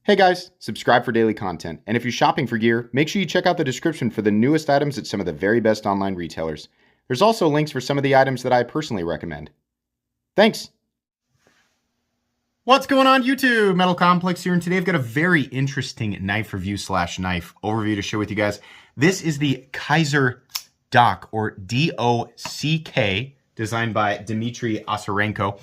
Hey guys, subscribe for daily content. And if you're shopping for gear, make sure you check out the description for the newest items at some of the very best online retailers. There's also links for some of the items that I personally recommend. Thanks! What's going on YouTube? Metal Complex here, and today I've got a very interesting knife review / knife overview to share with you guys. This is the Kizer D.O.C.K or D.O.C.K, designed by Dmitry Osarenko.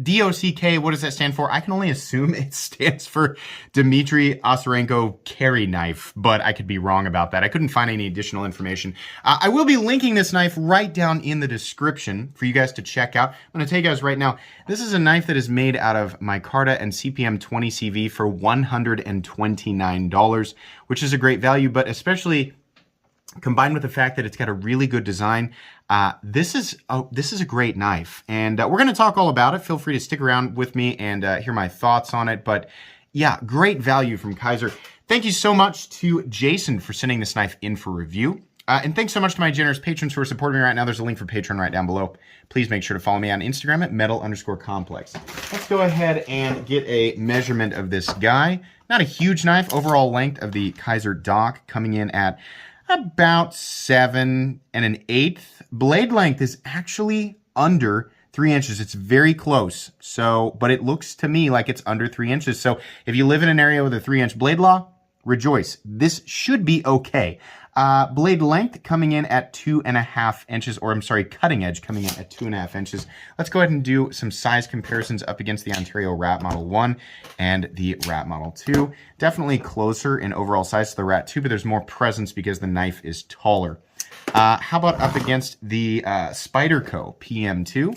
D.O.C.K, what does that stand for? I can only assume it stands for Dmitry Osarenko Carry Knife, but I could be wrong about that. I couldn't find any additional information. I will be linking this knife right down in the description for you guys to check out. I'm going to tell you guys right now, this is a knife that is made out of micarta and CPM 20CV for $129, which is a great value, but especially combined with the fact that it's got a really good design, this is a great knife, and we're going to talk all about it. Feel free to stick around with me and hear my thoughts on it. But yeah, great value from Kizer. Thank you so much to Jason for sending this knife in for review. And thanks so much to my generous patrons who are supporting me right now. There's a link for Patreon right down below. Please make sure to follow me on Instagram at metal_complex. Let's go ahead and get a measurement of this guy. Not a huge knife. Overall length of the Kizer D.O.C.K coming in at about 7 1/8. Blade length is actually under 3 inches. It's very close. So, but it looks to me like it's under 3 inches. So if you live in an area with a 3-inch blade law, rejoice. This should be okay. Blade length coming in at 2.5 inches, or I'm sorry, cutting edge coming in at 2.5 inches. Let's go ahead and do some size comparisons up against the Ontario Rat Model 1 and the Rat Model 2. Definitely closer in overall size to the Rat 2, but there's more presence because the knife is taller. How about up against the Spyderco PM2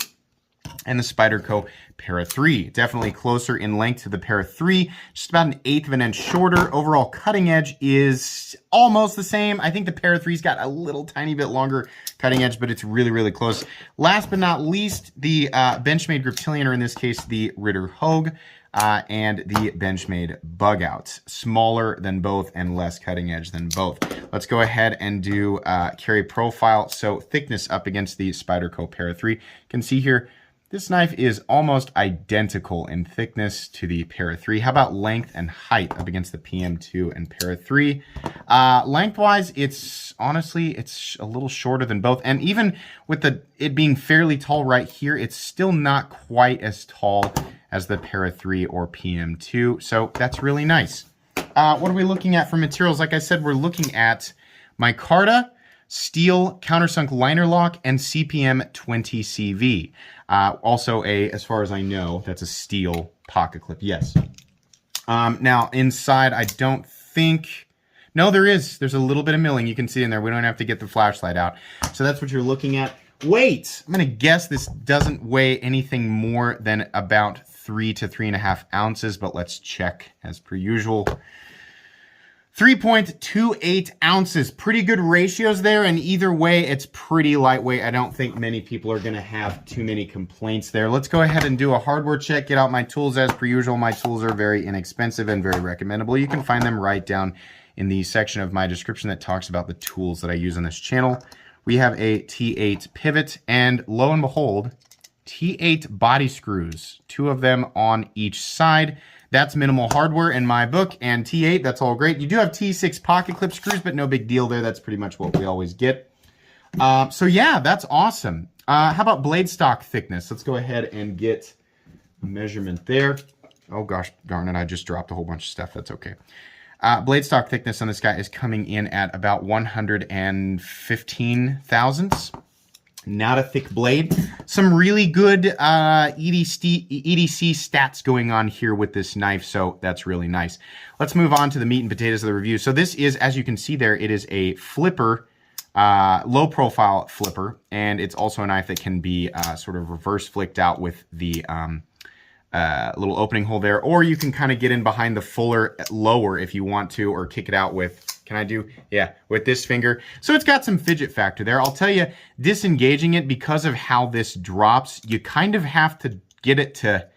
and the Spyderco Para 3? Definitely closer in length to the Para 3, just about 1/8 of an inch shorter. Overall cutting edge is almost the same. I think the Para 3's got a little tiny bit longer cutting edge, but it's really, really close. Last but not least, the Benchmade Griptilian, or in this case, the Ritter Hogue, and the Benchmade Bug Out. Smaller than both and less cutting edge than both. Let's go ahead and do carry profile. So thickness up against the Spyderco Para 3. You can see here, this knife is almost identical in thickness to the Para 3. How about length and height up against the PM2 and Para 3? Lengthwise, it's honestly, it's a little shorter than both. And even with it being fairly tall right here, it's still not quite as tall as the Para 3 or PM2. So that's really nice. What are we looking at for materials? Like I said, we're looking at micarta, steel, countersunk liner lock, and CPM 20CV. Also as far as I know, that's a steel pocket clip, yes. Now inside, I don't think, no, there's a little bit of milling you can see in there. We don't have to get the flashlight out. So that's what you're looking at. Weight, I'm gonna guess this doesn't weigh anything more than about 3 to 3.5 ounces, but let's check as per usual. 3.28 ounces. Pretty good ratios there, and either way, it's pretty lightweight. I don't think many people are going to have too many complaints there. Let's go ahead and do a hardware check. Get out my tools as per usual. My tools are very inexpensive and very recommendable. You can find them right down in the section of my description that talks about the tools that I use on this channel. We have a T8 pivot, and lo and behold, T8 body screws. 2 of them on each side. That's minimal hardware in my book, and T8, that's all great. You do have T6 pocket clip screws, but no big deal there. That's pretty much what we always get. So yeah, that's awesome. How about blade stock thickness? Let's go ahead and get a measurement there. Oh gosh, darn it, I just dropped a whole bunch of stuff. That's okay. Blade stock thickness on this guy is coming in at about 115 thousandths. Not a thick blade. Some really good EDC stats going on here with this knife, so that's really nice. Let's move on to the meat and potatoes of the review. So this is, as you can see there, it is a flipper, low profile flipper, and it's also a knife that can be sort of reverse flicked out with the little opening hole there, or you can kind of get in behind the fuller lower if you want to, or kick it out with, can I do? Yeah, with this finger. So it's got some fidget factor there. I'll tell you, disengaging it, because of how this drops, you kind of have to get it to,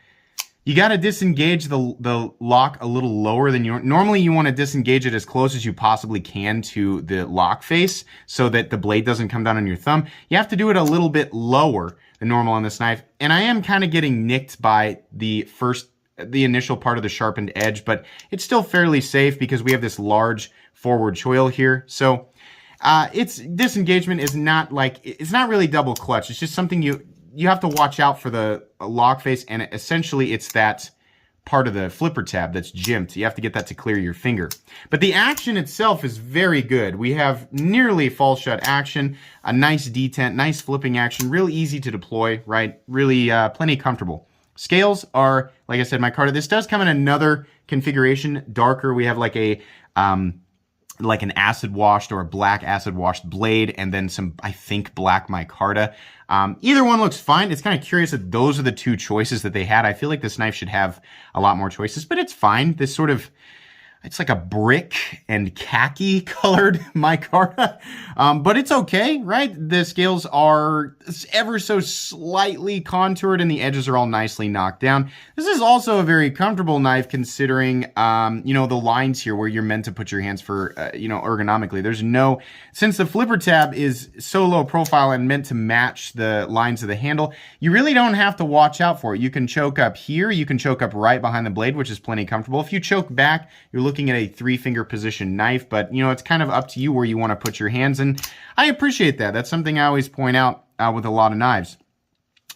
you got to disengage the lock a little lower than you normally. You want to disengage it as close as you possibly can to the lock face so that the blade doesn't come down on your thumb. You have to do it a little bit lower than normal on this knife. And I am kind of getting nicked by the first the initial part of the sharpened edge, but it's still fairly safe because we have this large forward choil here. So its disengagement is not like, it's not really double clutch. It's just something you have to watch out for the lock face, and essentially it's that part of the flipper tab that's jimped. You have to get that to clear your finger. But the action itself is very good. We have nearly fall shut action, a nice detent, nice flipping action, real easy to deploy, right? Really plenty comfortable. Scales are, like I said, micarta. This does come in another configuration, darker. We have like like an acid washed or a black acid washed blade, and then some, I think, black micarta. Either one looks fine. It's kind of curious that those are the two choices that they had. I feel like this knife should have a lot more choices, but it's fine. This sort of, it's like a brick and khaki colored micarta, but it's okay, right? The scales are ever so slightly contoured and the edges are all nicely knocked down. This is also a very comfortable knife considering, you know, the lines here where you're meant to put your hands for, you know, ergonomically. There's no, since the flipper tab is so low profile and meant to match the lines of the handle, you really don't have to watch out for it. You can choke up here, you can choke up right behind the blade, which is plenty comfortable. If you choke back, you're looking at a 3-finger position knife, but you know, it's kind of up to you where you want to put your hands, and I appreciate that. That's something I always point out with a lot of knives.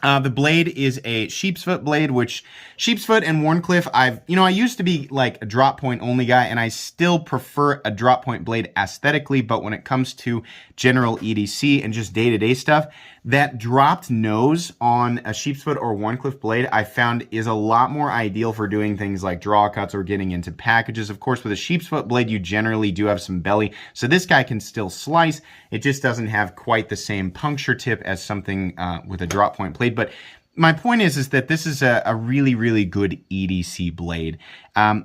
The blade is a sheepsfoot blade, which sheepsfoot and Wharncliffe, I used to be like a drop point only guy, and I still prefer a drop point blade aesthetically, but when it comes to general EDC and just day-to-day stuff, that dropped nose on a sheepsfoot or Wharncliffe blade I found is a lot more ideal for doing things like draw cuts or getting into packages. Of course, with a sheepsfoot blade, you generally do have some belly, so this guy can still slice. It just doesn't have quite the same puncture tip as something with a drop point blade. But my point is that this is a really, really good EDC blade.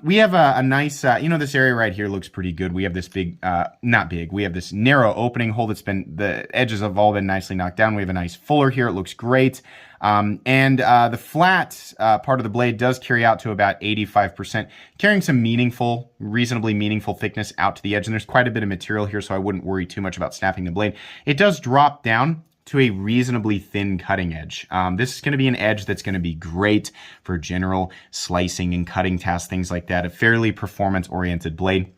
We have a nice, this area right here looks pretty good. We have this big, not big, we have this narrow opening hole that's been, the edges have all been nicely knocked down. We have a nice fuller here. It looks great. The flat part of the blade does carry out to about 85%, carrying some meaningful, reasonably meaningful thickness out to the edge. And there's quite a bit of material here, so I wouldn't worry too much about snapping the blade. It does drop down to a reasonably thin cutting edge. This is going to be an edge that's going to be great for general slicing and cutting tasks, things like that. A fairly performance-oriented blade.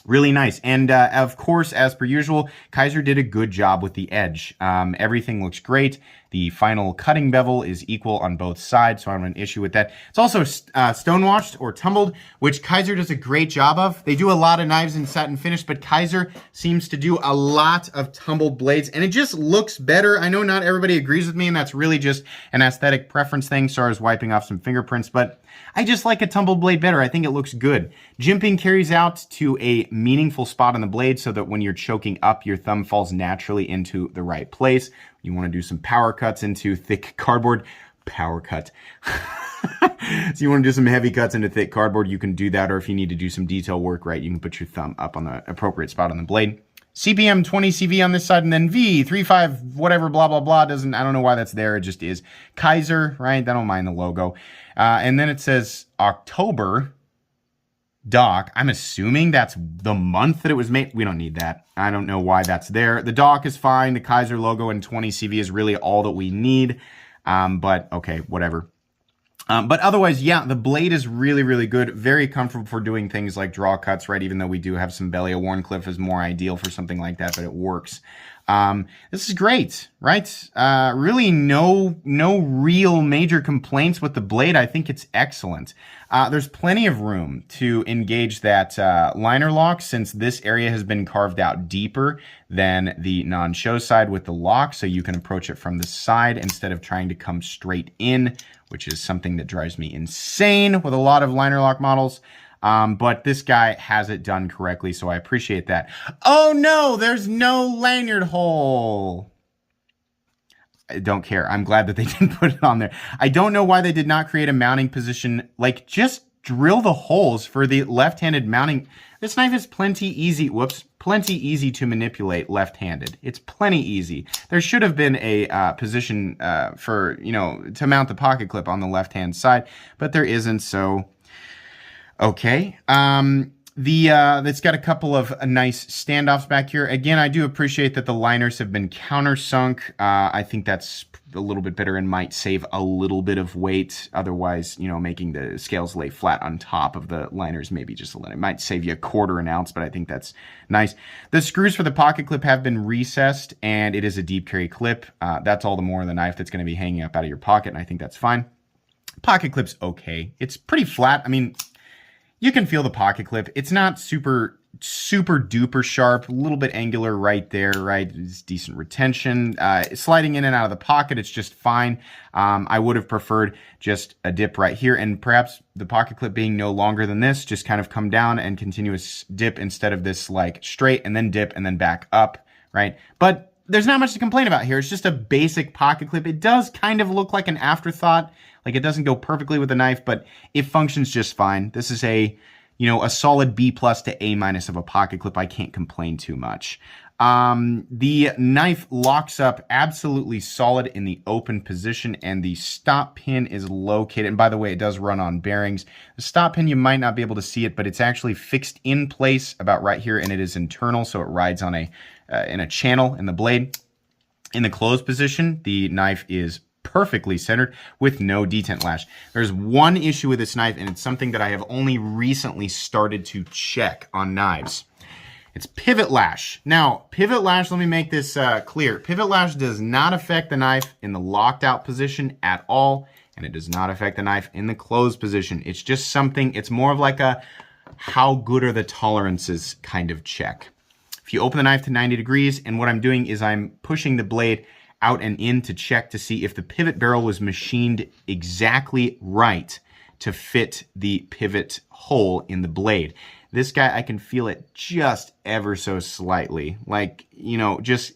Really nice. And of course, as per usual, Kizer did a good job with the edge. Everything looks great. The final cutting bevel is equal on both sides, so I don't have an issue with that. It's also stonewashed or tumbled, which Kizer does a great job of. They do a lot of knives in satin finish, but Kizer seems to do a lot of tumbled blades, and it just looks better. I know not everybody agrees with me, and that's really just an aesthetic preference thing. Sorry, I was wiping off some fingerprints, but I just like a tumbled blade better. I think it looks good. Jimping carries out to a meaningful spot on the blade so that when you're choking up, your thumb falls naturally into the right place. You want to do some power cuts into thick cardboard. Power cut. So you want to do some heavy cuts into thick cardboard, you can do that. Or if you need to do some detail work, right, you can put your thumb up on the appropriate spot on the blade. CPM 20 CV on this side, and then V35 whatever blah blah blah, I don't know why that's there, it just is. Kizer, right, I don't mind the logo. And then it says October D.O.C.K. I'm assuming that's the month that it was made. We don't need that. I don't know why that's there. The D.O.C.K. is fine. The Kizer logo and 20 CV is really all that we need. But okay, whatever. But otherwise, yeah, the blade is really, really good. Very comfortable for doing things like draw cuts, right? Even though we do have some belly. A Wharncliffe is more ideal for something like that, but it works. This is great, right? Really no real major complaints with the blade. I think it's excellent. There's plenty of room to engage that liner lock, since this area has been carved out deeper than the non-show side with the lock, so you can approach it from the side instead of trying to come straight in, which is something that drives me insane with a lot of liner lock models. But this guy has it done correctly, so I appreciate that. Oh no, there's no lanyard hole. I don't care. I'm glad that they didn't put it on there. I don't know why they did not create a mounting position. Like, just drill the holes for the left-handed mounting. This knife is plenty easy. Whoops. Plenty easy to manipulate left-handed. It's plenty easy. There should have been a position for, to mount the pocket clip on the left-hand side, but there isn't, so okay. It's got a couple of nice standoffs back here. Again, I do appreciate that the liners have been countersunk. I think that's a little bit better and might save a little bit of weight. Otherwise, making the scales lay flat on top of the liners maybe just a little. It might save you a quarter an ounce, but I think that's nice. The screws for the pocket clip have been recessed, and it is a deep carry clip. That's all the more the knife that's going to be hanging up out of your pocket, and I think that's fine. Pocket clip's okay. It's pretty flat. I mean, you can feel the pocket clip. It's not super duper sharp, a little bit angular right there, right? It's decent retention. Sliding in and out of the pocket, it's just fine. I would have preferred just a dip right here, and perhaps the pocket clip being no longer than this, just kind of come down and continuous dip instead of this like straight and then dip and then back up, right? But there's not much to complain about here. It's just a basic pocket clip. It does kind of look like an afterthought. Like, it doesn't go perfectly with the knife, but it functions just fine. This is a solid B+ to A- of a pocket clip. I can't complain too much. The knife locks up absolutely solid in the open position, and the stop pin is located. And by the way, it does run on bearings. The stop pin, you might not be able to see it, but it's actually fixed in place about right here, and it is internal, so it rides on in a channel in the blade. In the closed position, the knife is perfectly centered with no detent lash. There's one issue with this knife, and it's something that I have only recently started to check on knives. It's pivot lash. Now, pivot lash, let me make this clear. Pivot lash does not affect the knife in the locked out position at all, and it does not affect the knife in the closed position. It's just something, it's more of like a how good are the tolerances kind of check. If you open the knife to 90 degrees, and what I'm doing is I'm pushing the blade out and in to check to see if the pivot barrel was machined exactly right to fit the pivot hole in the blade. This guy, I can feel it just ever so slightly, like, just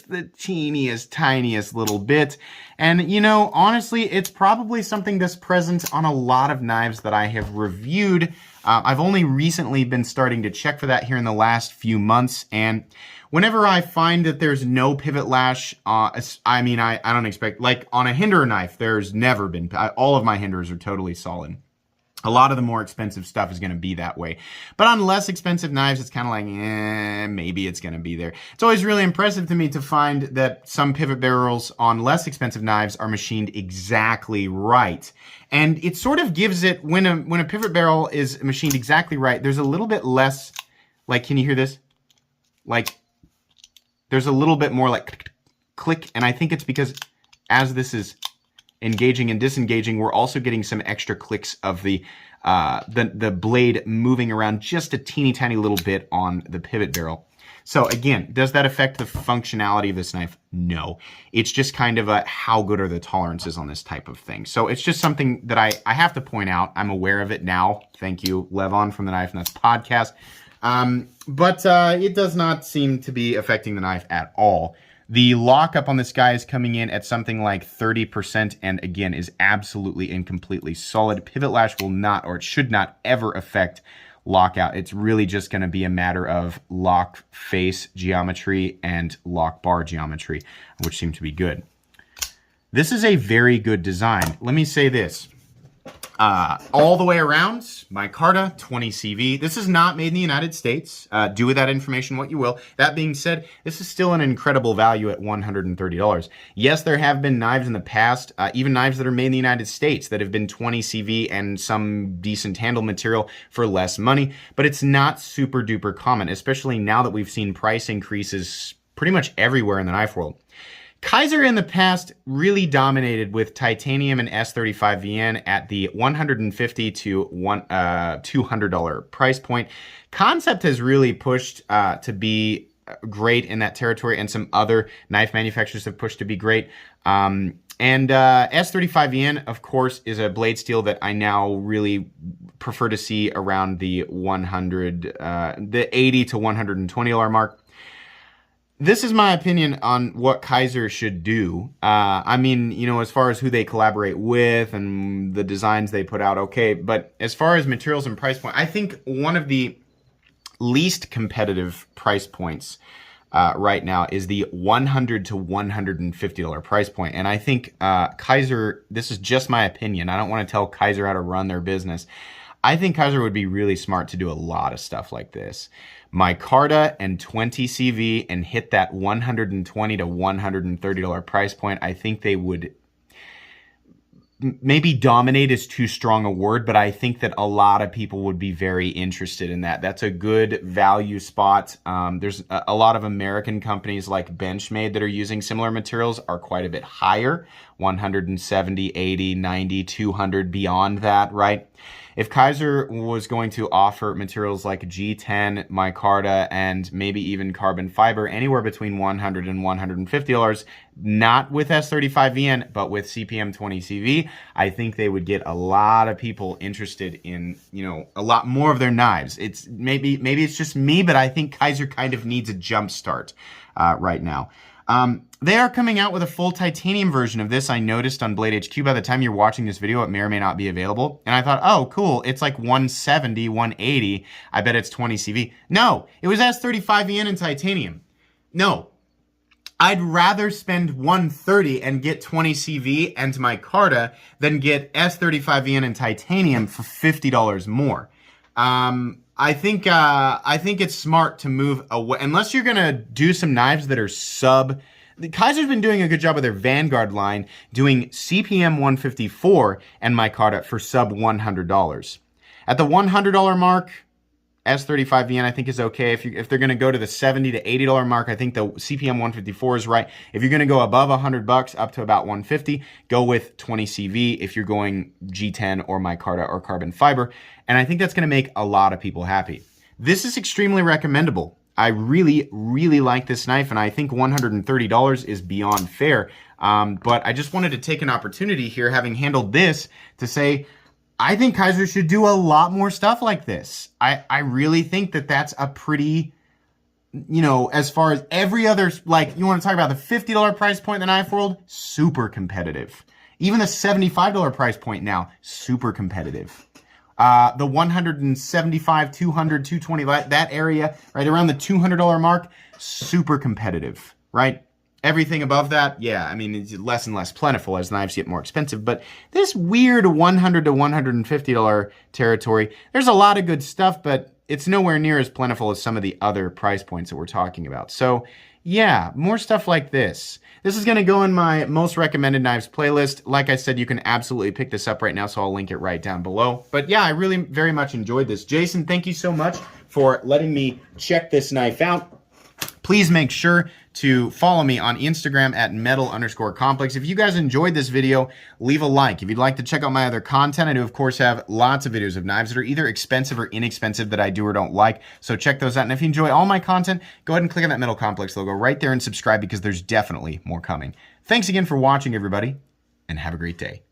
the teeniest, tiniest little bit. And, honestly, it's probably something that's present on a lot of knives that I have reviewed. I've only recently been starting to check for that here in the last few months, and whenever I find that there's no pivot lash, I don't expect, like on a Hinderer knife, there's never been, all of my Hinderers are totally solid. A lot of the more expensive stuff is going to be that way. But on less expensive knives, it's kind of like, maybe it's going to be there. It's always really impressive to me to find that some pivot barrels on less expensive knives are machined exactly right. And it sort of gives it, when a pivot barrel is machined exactly right, there's a little bit less, like, can you hear this? Like, there's a little bit more like click, and I think it's because as this is engaging and disengaging, we're also getting some extra clicks of the blade moving around just a teeny tiny little bit on the pivot barrel. So again, does that affect the functionality of this knife? No. It's just kind of how good are the tolerances on this type of thing. So it's just something that I have to point out. I'm aware of it now. Thank you, Levon from the Knife Nuts podcast. But it does not seem to be affecting the knife at all. The lockup on this guy is coming in at something like 30%, and again is absolutely and completely solid. Pivot lash will not, or it should not ever affect lockout. It's really just going to be a matter of lock face geometry and lock bar geometry, which seem to be good. This is a very good design. Let me say this. All the way around, micarta 20 CV. This is not made in the United States. Do with that information what you will. That being said, this is still an incredible value at $130. Yes, there have been knives in the past, even knives that are made in the United States that have been 20 CV and some decent handle material for less money, but it's not super duper common, especially now that we've seen price increases pretty much everywhere in the knife world. Kizer in the past really dominated with titanium and S35VN at the $150 to $200 price point. Concept has really pushed to be great in that territory, and some other knife manufacturers have pushed to be great. And S35VN, of course, is a blade steel that I now really prefer to see around the the $80 to $120 mark. This is my opinion on what Kizer should do. I mean, as far as who they collaborate with and the designs they put out, okay. But as far as materials and price point, I think one of the least competitive price points right now is the $100 to $150 price point. And I think Kizer, this is just my opinion. I don't want to tell Kizer how to run their business. I think Kizer would be really smart to do a lot of stuff like this. Micarta and 20 CV and hit that $120 to $130 price point. I think they would, maybe dominate is too strong a word, but I think that a lot of people would be very interested in that. That's a good value spot. There's a lot of American companies like Benchmade that are using similar materials are quite a bit higher, 170, 80, 90, 200, beyond that, right? If Kizer was going to offer materials like G10, micarta, and maybe even carbon fiber anywhere between $100 and $150, not with S35VN, but with CPM 20CV, I think they would get a lot of people interested in, you know, a lot more of their knives. It's maybe it's just me, but I think Kizer kind of needs a jump start right now. They are coming out with a full titanium version of this. I noticed on Blade HQ. By the time you're watching this video, it may or may not be available. And I thought, oh, cool. It's like 170, 180. I bet it's 20 CV. No, it was S35VN in titanium. No, I'd rather spend 130 and get 20 CV and micarta than get S35VN in titanium for $50 more. I think it's smart to move away, unless you're gonna do some knives that are sub. Kizer's been doing a good job with their Vanguard line, doing CPM 154 and micarta for sub $100. At the $100 mark, S35VN I think is okay. If they're gonna go to the $70 to $80 mark, I think the CPM 154 is right. If you're gonna go above $100 up to about 150, go with 20 CV if you're going G10 or micarta or carbon fiber. And I think that's gonna make a lot of people happy. This is extremely recommendable. I really, really like this knife, and I think $130 is beyond fair. But I just wanted to take an opportunity here, having handled this, to say, I think Kizer should do a lot more stuff like this. I really think that that's a pretty, you know, as far as every other, like, you want to talk about the $50 price point in the knife world, super competitive. Even the $75 price point now, super competitive. The 175, 200, 220, that area, right around the $200 mark, super competitive, right? Everything above that, yeah, I mean, it's less and less plentiful as knives get more expensive. But this weird $100 to $150 territory, there's a lot of good stuff, but it's nowhere near as plentiful as some of the other price points that we're talking about. So, yeah, more stuff like this. This is going to go in my most recommended knives playlist. Like I said, you can absolutely pick this up right now, so I'll link it right down below. But yeah, I really very much enjoyed this. Jason, thank you so much for letting me check this knife out. Please make sure to follow me on Instagram at metal_complex. If you guys enjoyed this video, leave a like. If you'd like to check out my other content, I do, of course, have lots of videos of knives that are either expensive or inexpensive that I do or don't like. So check those out. And if you enjoy all my content, go ahead and click on that Metal Complex logo right there and subscribe, because there's definitely more coming. Thanks again for watching, everybody, and have a great day.